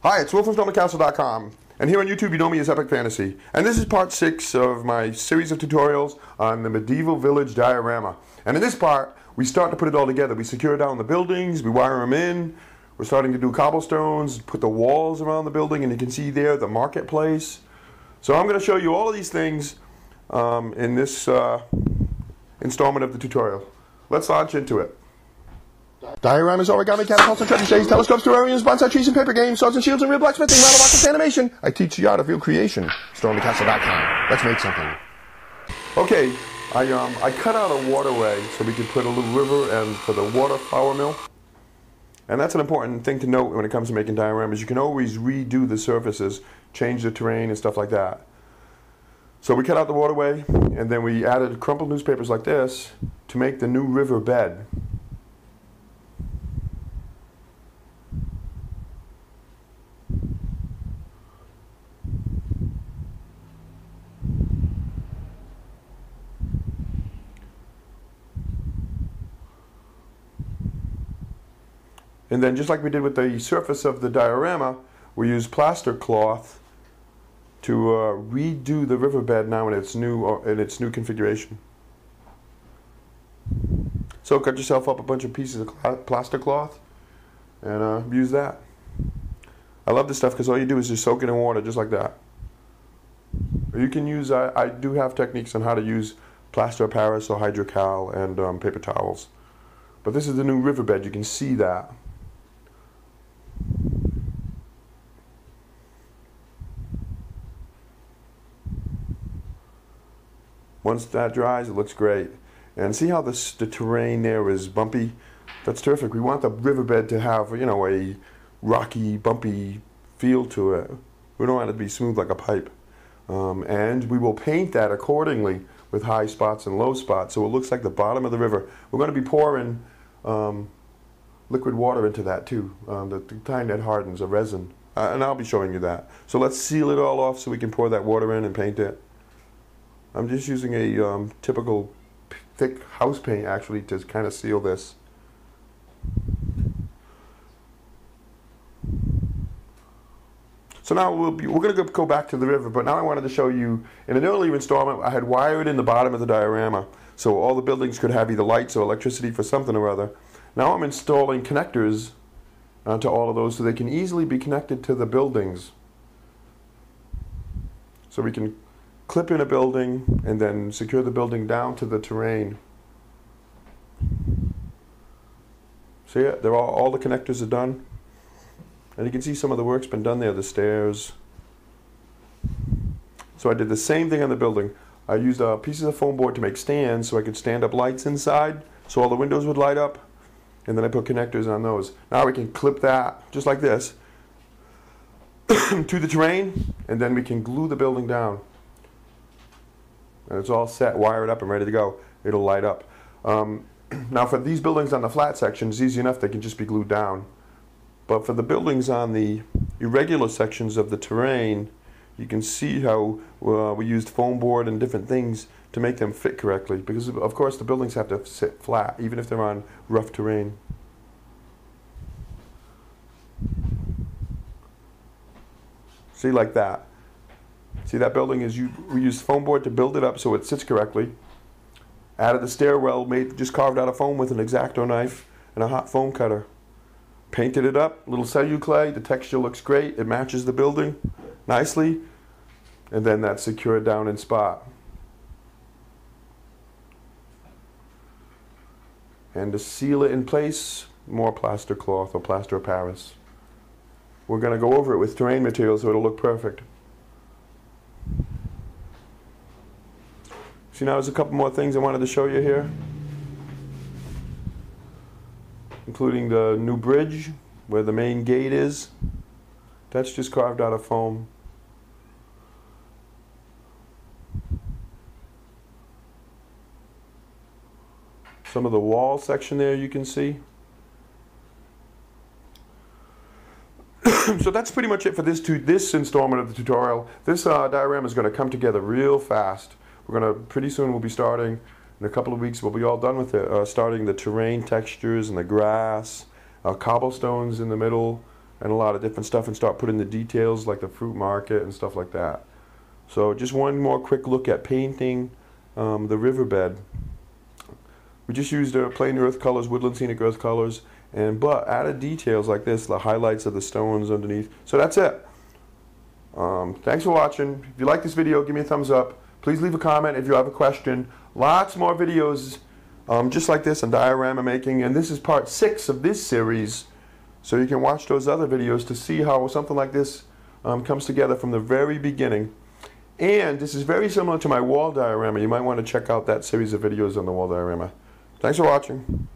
Hi, it's Will from StormTheCastle.com, and here on YouTube you know me as Epic Fantasy. And this is part 6 of my series of tutorials on the medieval village diorama. And in this part, we start to put it all together. We secure down the buildings, we wire them in, we're starting to do cobblestones, put the walls around the building, and you can see there the marketplace. So I'm going to show you all of these things in this installment of the tutorial. Let's launch into it. Dioramas, origami, catapults, and trebuchets, telescopes, terrariums, bonsai trees, and paper games, swords and shields, and real blacksmithing, model rockets, animation. I teach the art of real creation. StormTheCastle.com. Let's make something. Okay, I cut out a waterway so we could put a little river and for the water flour mill. And that's an important thing to note when it comes to making dioramas. You can always redo the surfaces, change the terrain and stuff like that. So we cut out the waterway, and then we added crumpled newspapers like this to make the new river bed. And then just like we did with the surface of the diorama, we use plaster cloth to redo the riverbed now in its new configuration. So cut yourself up a bunch of pieces of plaster cloth and use that. I love this stuff because all you do is just soak it in water just like that. Or you can use, I do have techniques on how to use plaster of Paris or hydrocal and paper towels. But this is the new riverbed, you can see that. Once that dries, it looks great. And see how the terrain there is bumpy? That's terrific. We want the riverbed to have, you know, a rocky, bumpy feel to it. We don't want it to be smooth like a pipe. And we will paint that accordingly with high spots and low spots, so it looks like the bottom of the river. We're going to be pouring liquid water into that too, the kind that hardens, a resin. And I'll be showing you that. So let's seal it all off so we can pour that water in and paint it. I'm just using a typical thick house paint actually to kind of seal this. So now we're going to go back to the river, but now I wanted to show you, in an earlier installment I had wired in the bottom of the diorama so all the buildings could have either lights or electricity for something or other. Now I'm installing connectors onto all of those so they can easily be connected to the buildings. So we can clip in a building and then secure the building down to the terrain. See it? They're all the connectors are done. And you can see some of the work's been done there, the stairs. So I did the same thing on the building. I used pieces of foam board to make stands so I could stand up lights inside so all the windows would light up. And then I put connectors on those. Now we can clip that, just like this, to the terrain, and then we can glue the building down. And it's all set, wired up and ready to go. It'll light up. Now for these buildings on the flat sections, easy enough, they can just be glued down. But for the buildings on the irregular sections of the terrain, you can see how we used foam board and different things to make them fit correctly. Because of course the buildings have to sit flat, even if they're on rough terrain. See, like that. See, that building is, we used foam board to build it up so it sits correctly. Added the stairwell, just carved out of foam with an X-Acto knife and a hot foam cutter. Painted it up, little celluclay, the texture looks great, it matches the building nicely, and then that's secured down in spot. And to seal it in place, more plaster cloth or plaster of Paris. We're going to go over it with terrain material so it'll look perfect. See, now there's a couple more things I wanted to show you here, including the new bridge where the main gate is. That's just carved out of foam. Some of the wall section there you can see. So that's pretty much it for this installment of the tutorial. This diorama is going to come together real fast. Pretty soon we'll be starting, in a couple of weeks we'll be all done with it, starting the terrain textures and the grass, cobblestones in the middle, and a lot of different stuff and start putting the details like the fruit market and stuff like that. So just one more quick look at painting the riverbed. We just used plain earth colors, woodland scenic earth colors, but added details like this, the highlights of the stones underneath. So that's it. Thanks for watching. If you like this video, give me a thumbs up. Please leave a comment if you have a question. Lots more videos just like this on diorama making, and this is part 6 of this series. So you can watch those other videos to see how something like this comes together from the very beginning. And this is very similar to my wall diorama. You might want to check out that series of videos on the wall diorama. Thanks for watching.